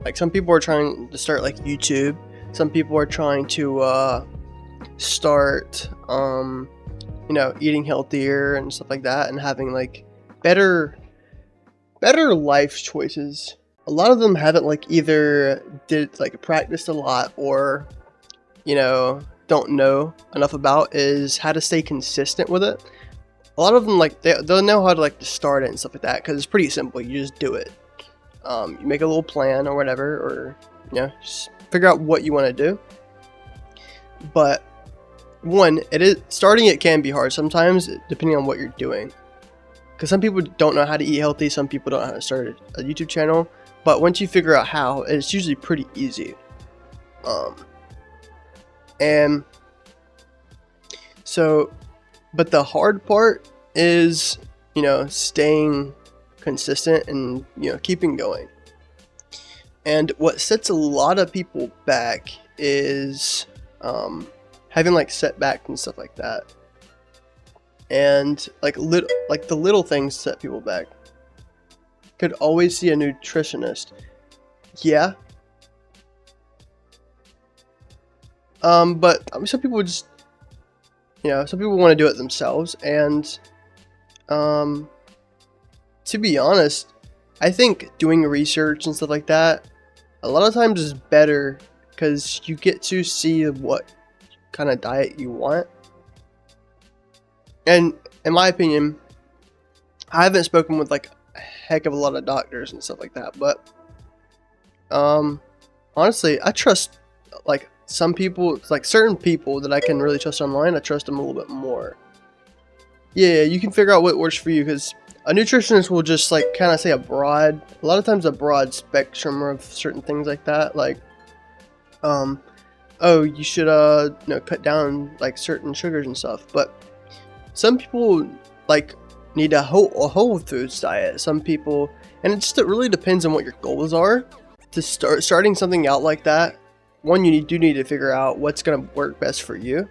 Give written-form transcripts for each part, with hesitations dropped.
Like some people are trying to start like YouTube. Some people are trying to start eating healthier and stuff like that, and having like better life choices. A lot of them haven't like either did like practiced a lot, or don't know enough about is how to stay consistent with it. A lot of them like they'll know how to like to start it and stuff like that, because it's pretty simple. You just do it. You make a little plan or whatever, or just figure out what you want to do. But one, starting it can be hard sometimes, depending on what you're doing. Because some people don't know how to eat healthy, some people don't know how to start a YouTube channel. But once you figure out how, it's usually pretty easy. And so, but the hard part is, staying consistent and, keeping going. And what sets a lot of people back is having like setbacks and stuff like that. And like the little things set people back. Could always see a nutritionist. Yeah. But some people just, some people want to do it themselves. And to be honest, I think doing research and stuff like that, a lot of times is better, because you get to see what kind of diet you want. And in my opinion, I haven't spoken with like a heck of a lot of doctors and stuff like that, but honestly, I trust like some people, like certain people that I can really trust online. I trust them a little bit more. Yeah, you can figure out what works for you, because a nutritionist will just like kind of say a lot of times a broad spectrum of certain things like that, like oh, you should cut down like certain sugars and stuff. But some people like need a whole foods diet. Some people, and it really depends on what your goals are. To starting something out like that, one, you do need to figure out what's gonna work best for you.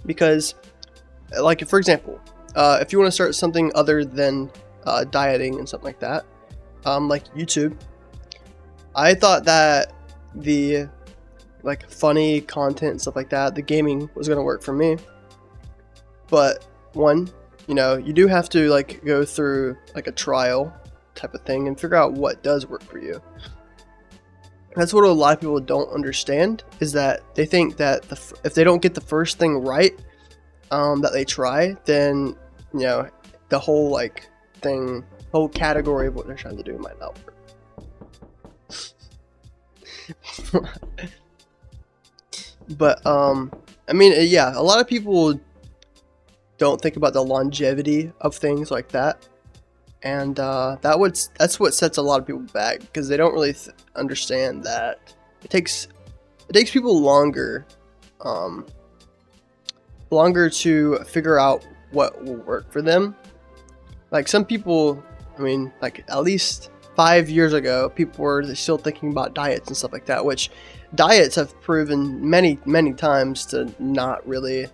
Because, like for example, if you want to start something other than dieting and something like that, like YouTube, I thought that the like funny content and stuff like that, the gaming was gonna work for me. But one, you do have to like go through like a trial type of thing and figure out what does work for you. That's what a lot of people don't understand, is that they think that if they don't get the first thing right that they try, then the whole like whole category of what they're trying to do might not work. But I mean, yeah, a lot of people don't think about the longevity of things like that, and that's what sets a lot of people back, because they don't really understand that it takes people longer to figure out what will work for them. Like some people, I mean, like at least 5 years ago, people were still thinking about diets and stuff like that, which diets have proven many times to not really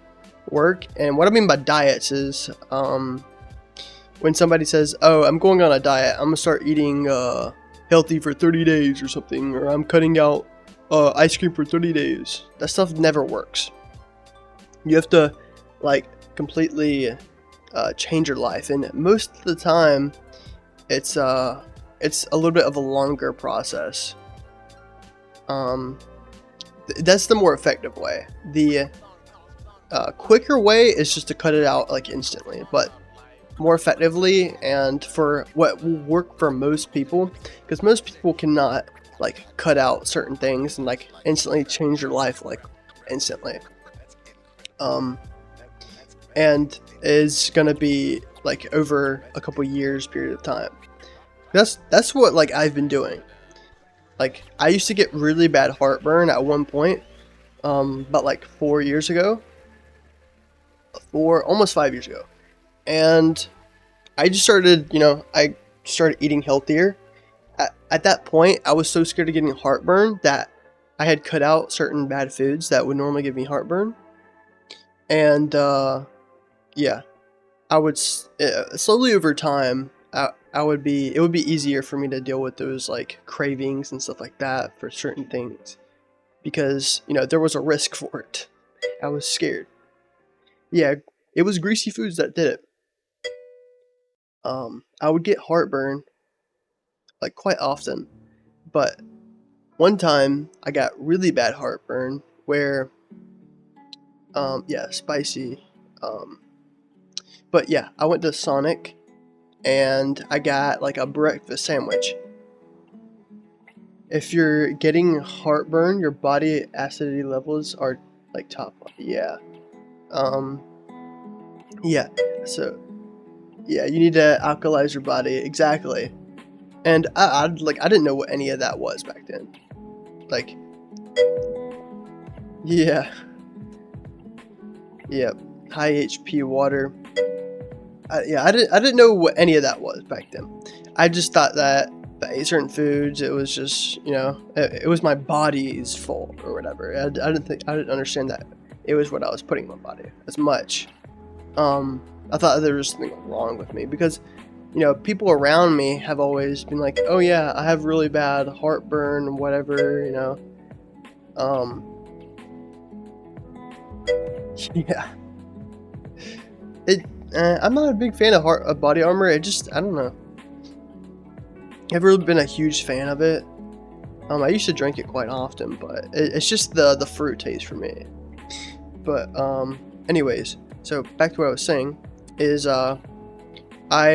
work. And what I mean by diets is when somebody says, oh, I'm going on a diet, I'm gonna start eating healthy for 30 days or something, or I'm cutting out ice cream for 30 days. That stuff never works. You have to like completely change your life, and most of the time it's a little bit of a longer process. That's the more effective way. The quicker way is just to cut it out like instantly, but more effectively, and for what will work for most people, because most people cannot like cut out certain things and like instantly change your life like instantly, and is gonna be like over a couple years period of time. That's what like I've been doing. Like I used to get really bad heartburn at one point, but like 4 years ago, almost 5 years ago, and I just started, I started eating healthier. At that point, I was so scared of getting heartburn that I had cut out certain bad foods that would normally give me heartburn, and yeah, I would slowly over time, I would be it would be easier for me to deal with those like cravings and stuff like that for certain things because there was a risk for it. I was scared. Yeah, it was greasy foods that did it. I would get heartburn like quite often, but one time I got really bad heartburn where yeah, spicy. Um, but yeah, I went to Sonic and I got like a breakfast sandwich. If you're getting heartburn, your body acidity levels are like top. Yeah. Um, yeah. So yeah, you need to alkalize your body exactly. And I didn't know what any of that was back then. Like yeah, yeah, high HP water. Yeah, I didn't know what any of that was back then. I just thought that if I ate certain foods, it was just it was my body's fault or whatever. I didn't understand that it was what I was putting in my body as much. I thought there was something wrong with me because people around me have always been like, oh yeah, I have really bad heartburn, whatever. Um, yeah, it. I'm not a big fan of body armor. It just I don't know. I've really been a huge fan of it. I used to drink it quite often, but it's just the fruit taste for me. But anyways, so back to what I was saying is I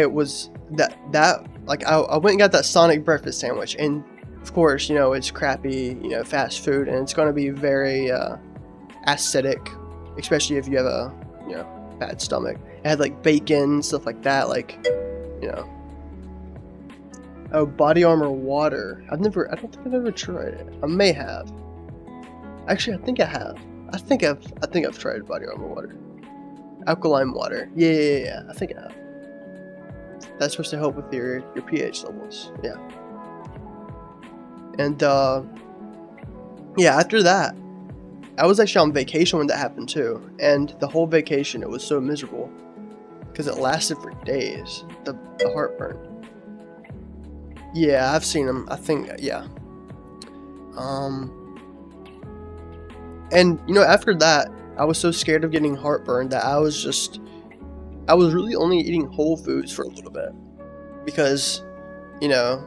was that like I went and got that Sonic breakfast sandwich, and of course it's crappy fast food, and it's gonna be very acidic, especially if you have a bad stomach. It had like bacon, stuff like that, like you know. Oh, Body Armor water. I don't think I've ever tried it. I may have. Actually, I think I have. I think I've tried Body Armor water. Alkaline water. Yeah. I think I have. That's supposed to help with your pH levels. Yeah. And yeah, after that, I was actually on vacation when that happened too. And the whole vacation, it was so miserable because it lasted for days. The heartburn. Yeah, I've seen them. I think yeah. And after that, I was so scared of getting heartburn that I was really only eating whole foods for a little bit because a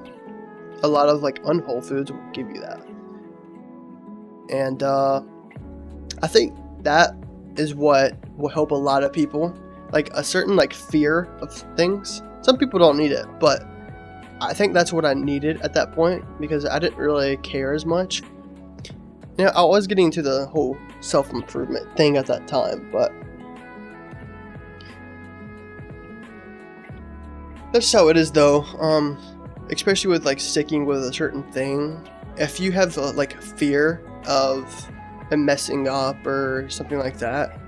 lot of like unwhole foods will give you that. And I think that is what will help a lot of people, like a certain like fear of things. Some people don't need it, but I think that's what I needed at that point because I didn't really care as much. I was getting into the whole self-improvement thing at that time, but that's how it is though. Especially with like sticking with a certain thing. If you have like a fear of messing up or something like that,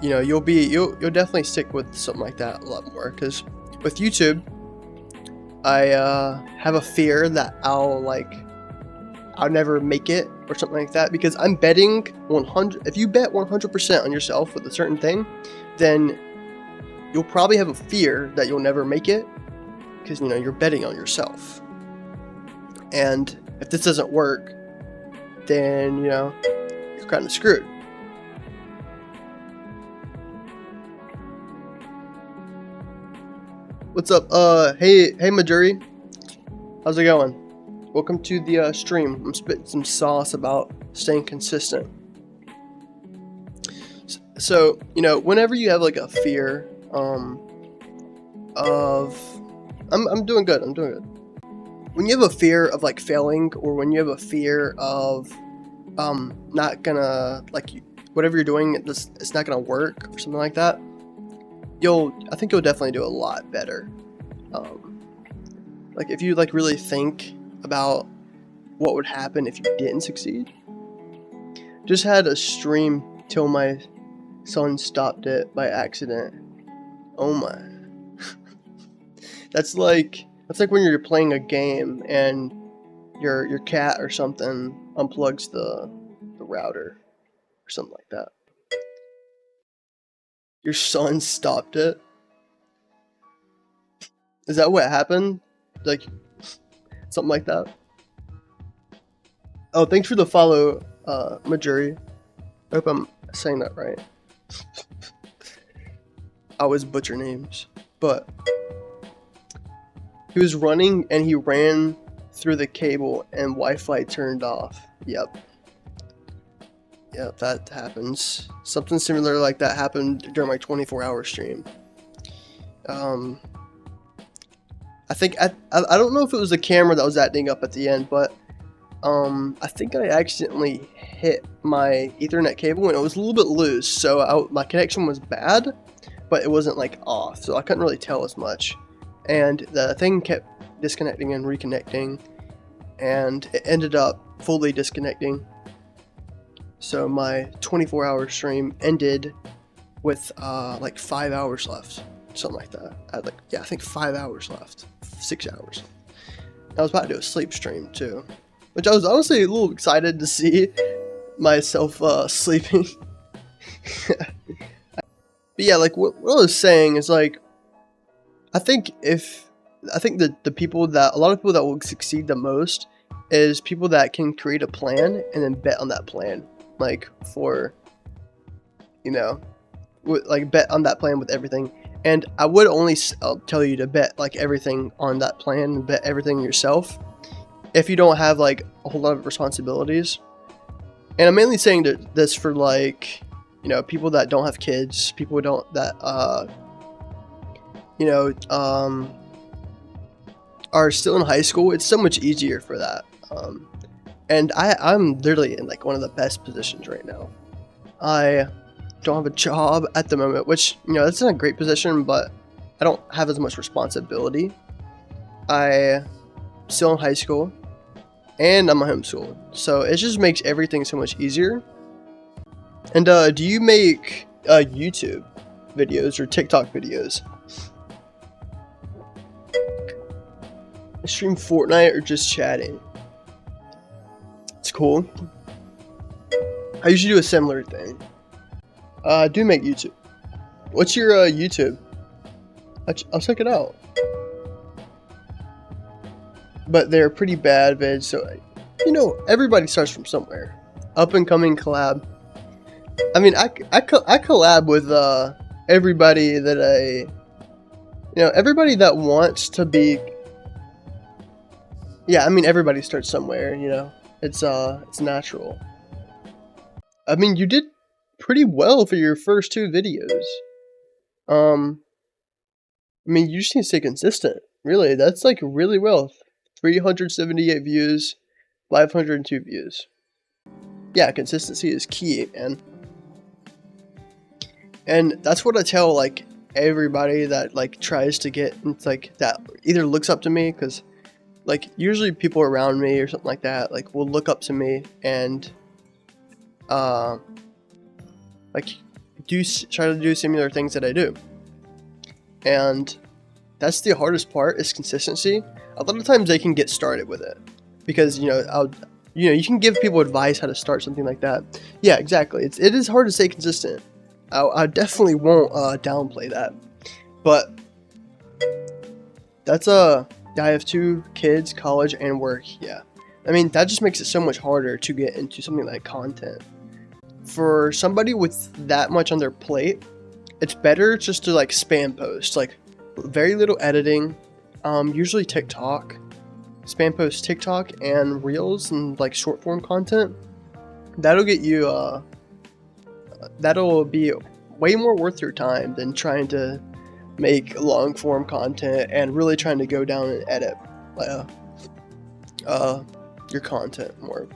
you'll definitely stick with something like that a lot more. Because with YouTube, I have a fear that I'll never make it or something like that because I'm betting 100. If you bet 100% on yourself with a certain thing, then you'll probably have a fear that you'll never make it because you're betting on yourself. And if this doesn't work, then you're kind of screwed. What's up? Hey Majuri, how's it going? Welcome to the stream. I'm spitting some sauce about staying consistent. So whenever you have like a fear, of, I'm doing good. I'm doing good. When you have a fear of like failing, or when you have a fear of not gonna whatever you're doing, it's not gonna work or something like that, I think you'll definitely do a lot better. Like if you really think about what would happen if you didn't succeed. Just had a stream till my son stopped it by accident. Oh my. That's like when you're playing a game and your cat or something unplugs the router or something like that. Your son stopped it? Is that what happened? Like, something like that? Oh, thanks for the follow, Majuri. I hope I'm saying that right. I always butcher names. But he was running and he ran through the cable and Wi-Fi turned off. Yep. Yep, that happens. Something similar like that happened during my 24-hour stream. I think I don't know if it was the camera that was acting up at the end, but I think I accidentally hit my Ethernet cable and it was a little bit loose, so my connection was bad, but it wasn't like off, so I couldn't really tell as much. And the thing kept disconnecting and reconnecting, and it ended up fully disconnecting. So my 24-hour stream ended with like 5 hours left, something like that. I had I think 5 hours left, 6 hours. I was about to do a sleep stream too, which I was honestly a little excited to see myself sleeping. But yeah, like what I was saying is like, I think that a lot of people that will succeed the most is people that can create a plan and then bet on that plan. Like for, like bet on that plan with everything. And I would only tell you to bet like everything on that plan, bet everything yourself, if you don't have like a whole lot of responsibilities. And I'm mainly saying this for like, people that don't have kids, people that are still in high school. It's so much easier for that. And I'm literally in like one of the best positions right now. I don't have a job at the moment, which, that's not a great position, but I don't have as much responsibility. I'm still in high school, and I'm homeschooled, so it just makes everything so much easier. And do you make YouTube videos or TikTok videos? Stream Fortnite or just chatting? It's cool. I usually do a similar thing. I do make YouTube. What's your YouTube? I'll check it out. But they're pretty bad vids, so everybody starts from somewhere. Up and coming collab. I mean, I collab with everybody that everybody that wants to be. Yeah, I mean, everybody starts somewhere. It's natural. I mean, you did pretty well for your first 2 videos. I mean, you just need to stay consistent. Really, that's like really well. 378 views, 502 views. Yeah, consistency is key, man. And that's what I tell like everybody that like tries to get like that either looks up to me, because like usually people around me or something like that like will look up to me and like try to do similar things that I do. And that's the hardest part, is consistency. A lot of times they can get started with it because you can give people advice how to start something like that. Yeah, exactly. It is hard to stay consistent. I definitely won't downplay that. But that's I have 2 kids, college and work. Yeah, I mean that just makes it so much harder to get into something like content. For somebody with that much on their plate, it's better just to like spam post, like very little editing. Usually TikTok, spam post TikTok and Reels and like short form content. That'll get you. That'll be way more worth your time than trying to make long form content and really trying to go down and edit your content more.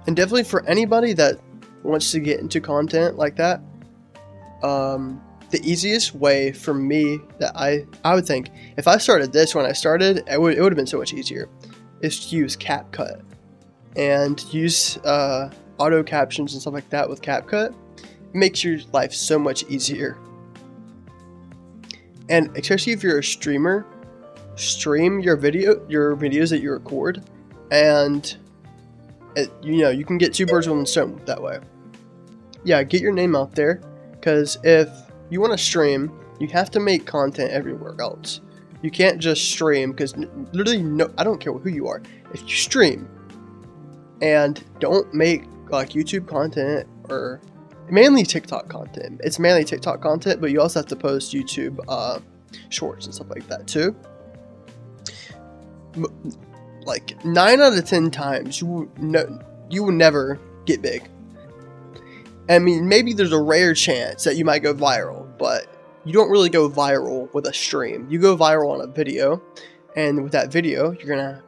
And definitely for anybody that wants to get into content like that, the easiest way for me that I would think, if I started this when I started, it would have been so much easier, is to use CapCut and use auto captions and stuff like that with CapCut. It makes your life so much easier. And especially if you're a streamer, stream your videos that you record, and you can get 2 birds with 1 stone that way. Yeah, get your name out there, because if you want to stream You have to make content everywhere else. You can't just stream, because literally no, I don't care who you are. If you stream and don't make like YouTube content or mainly TikTok content, it's mainly TikTok content, but you also have to post YouTube shorts and stuff like that too. Like 9 out of 10 times you will never get big. I mean, maybe there's a rare chance that you might go viral, but you don't really go viral with a stream. You go viral on a video, and with that video, you're gonna,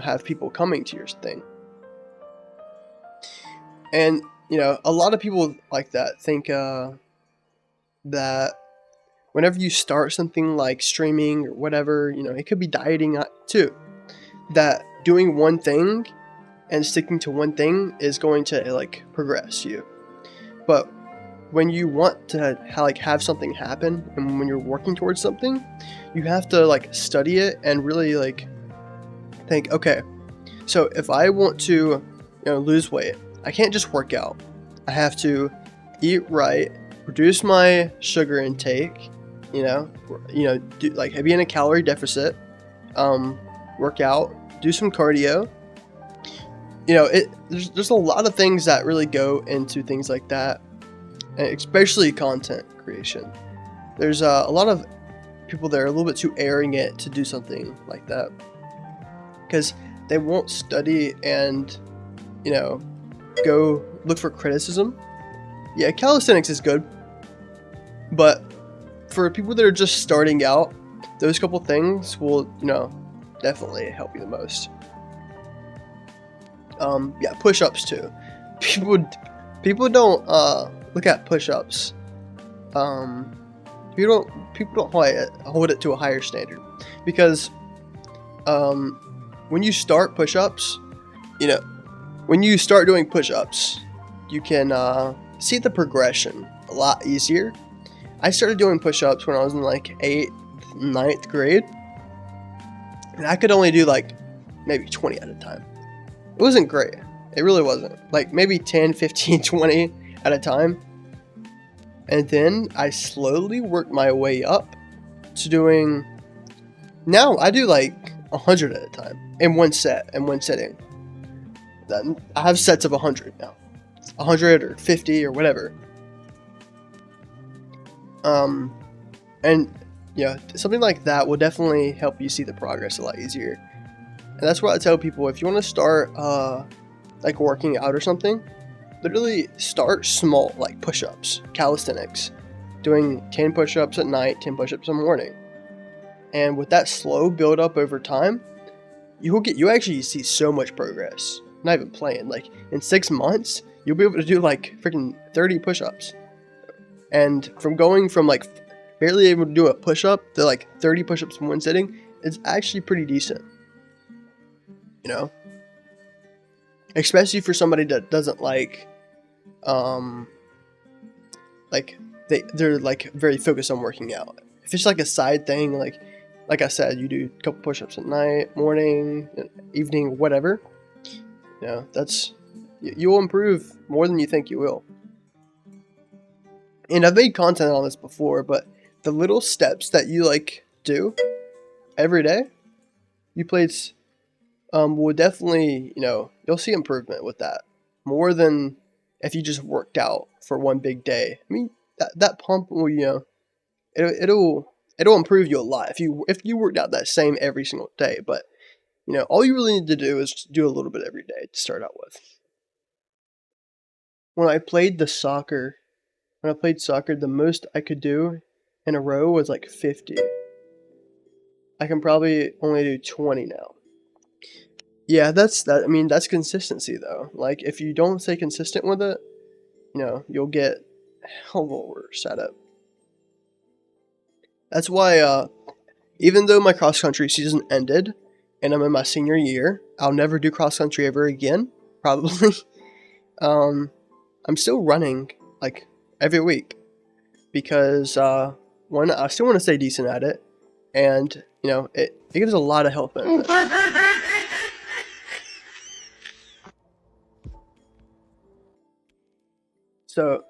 have people coming to your thing. And, a lot of people like that think that whenever you start something like streaming or whatever, it could be dieting too. That doing one thing and sticking to one thing is going to like progress you. But when you want to have something happen, and when you're working towards something, you have to like study it and really like think, okay, so if I want to lose weight, I can't just work out. I have to eat right, reduce my sugar intake, do, like be in a calorie deficit, work out, do some cardio. There's a lot of things that really go into things like that, and especially content creation. There's a lot of people that are a little bit too arrogant to do something like that, because they won't study and go look for criticism. Yeah, calisthenics is good, but for people that are just starting out, those couple things will definitely help you the most. Yeah, push-ups too. People don't look at push-ups. People don't hold it to a higher standard, because when you start push-ups, when you start doing push-ups, you can see the progression a lot easier. I started doing push-ups when I was in like 8th, 9th grade, and I could only do like maybe 20 at a time. It wasn't great. It really wasn't. Like maybe 10, 15, 20 at a time. And then I slowly worked my way up to doing, now I do like 100 at a time in one sitting. Then I have sets of 100 now. 100 or 50 or whatever. And something like that will definitely help you see the progress a lot easier. And that's what I tell people: if you want to start like working out or something, literally start small, like push-ups, calisthenics, doing 10 push-ups at night, 10 push-ups in the morning. And with that slow build up over time, you actually see so much progress. Not even playing. Like in 6 months, you'll be able to do like freaking 30 push-ups. And from going from like barely able to do a push-up to like 30 push-ups in one sitting, it's actually pretty decent. Especially for somebody that doesn't like they're like very focused on working out. If it's like a side thing, like I said, you do a couple push-ups at night, morning, evening, whatever, you will improve more than you think you will. And I've made content on this before, but the little steps that you like do every day, you place will definitely, you'll see improvement with that more than if you just worked out for one big day. I mean, that pump will, it'll improve you a lot if you worked out that same every single day. But all you really need to do is do a little bit every day to start out with. When I played soccer, the most I could do in a row was like 50. I can probably only do 20 now. Yeah, that's consistency though. Like if you don't stay consistent with it, you'll get hell of a worse at it. That's why even though my cross country season ended and I'm in my senior year, I'll never do cross country ever again, probably. I'm still running like every week because one, I still want to stay decent at it, and it gives a lot of health benefits. So,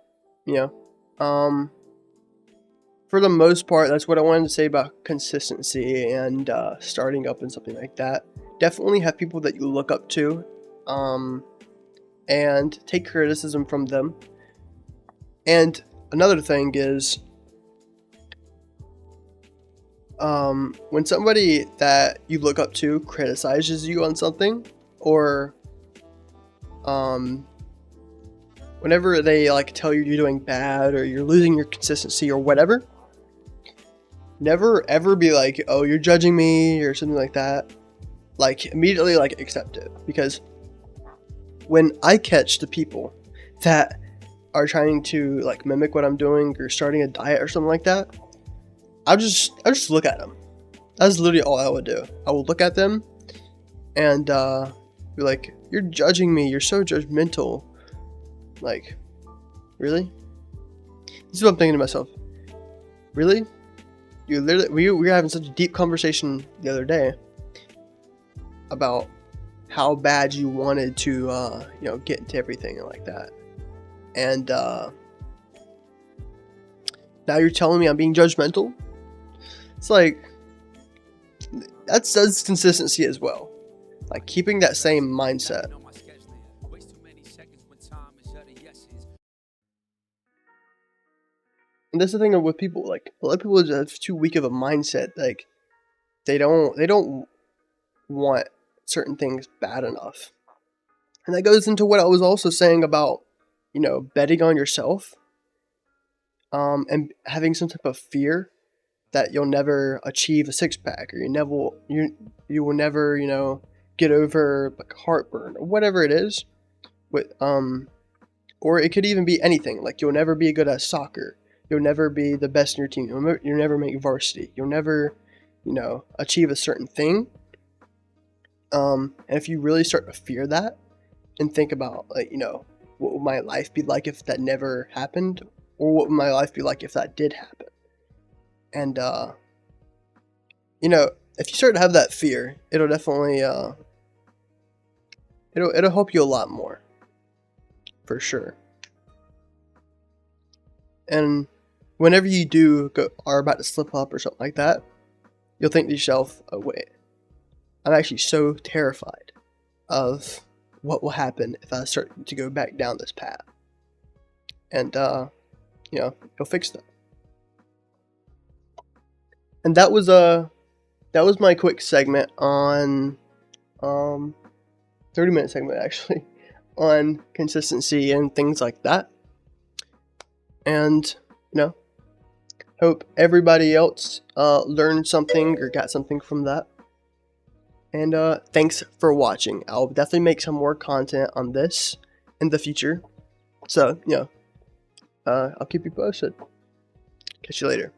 for the most part, that's what I wanted to say about consistency and starting up and something like that. Definitely have people that you look up to, and take criticism from them. And another thing is, when somebody that you look up to criticizes you on something, or whenever they like tell you you're doing bad or you're losing your consistency or whatever, never ever be like, oh, you're judging me or something like that. Like, immediately like accept it, because when I catch the people that are trying to like mimic what I'm doing or starting a diet or something like that, I'll just look at them. That's literally all I would do. I will look at them and be like, you're judging me, you're so judgmental. Like, really? This is what I'm thinking to myself. Really? You literally, we were having such a deep conversation the other day about how bad you wanted to get into everything and like that. And now you're telling me I'm being judgmental? It's like, that's consistency as well. Like, keeping that same mindset. And that's the thing with people, like, a lot of people have too weak of a mindset. Like, they don't want certain things bad enough. And that goes into what I was also saying about, betting on yourself, and having some type of fear that you'll never achieve a six-pack, or you will never, get over like heartburn or whatever it is. Or it could even be anything. Like, you'll never be good at soccer. You'll never be the best in your team. You'll never make varsity. You'll never, achieve a certain thing. And if you really start to fear that and think about, like, what would my life be like if that never happened? Or what would my life be like if that did happen? And, if you start to have that fear, it'll definitely, it'll help you a lot more. For sure. And whenever you are about to slip up or something like that, you'll think to yourself, oh wait, I'm actually so terrified of what will happen if I start to go back down this path. And, you'll fix that. And that was my quick segment on, 30-minute segment actually, on consistency and things like that. And, hope everybody else learned something or got something from that. And thanks for watching. I'll definitely make some more content on this in the future. So, I'll keep you posted. Catch you later.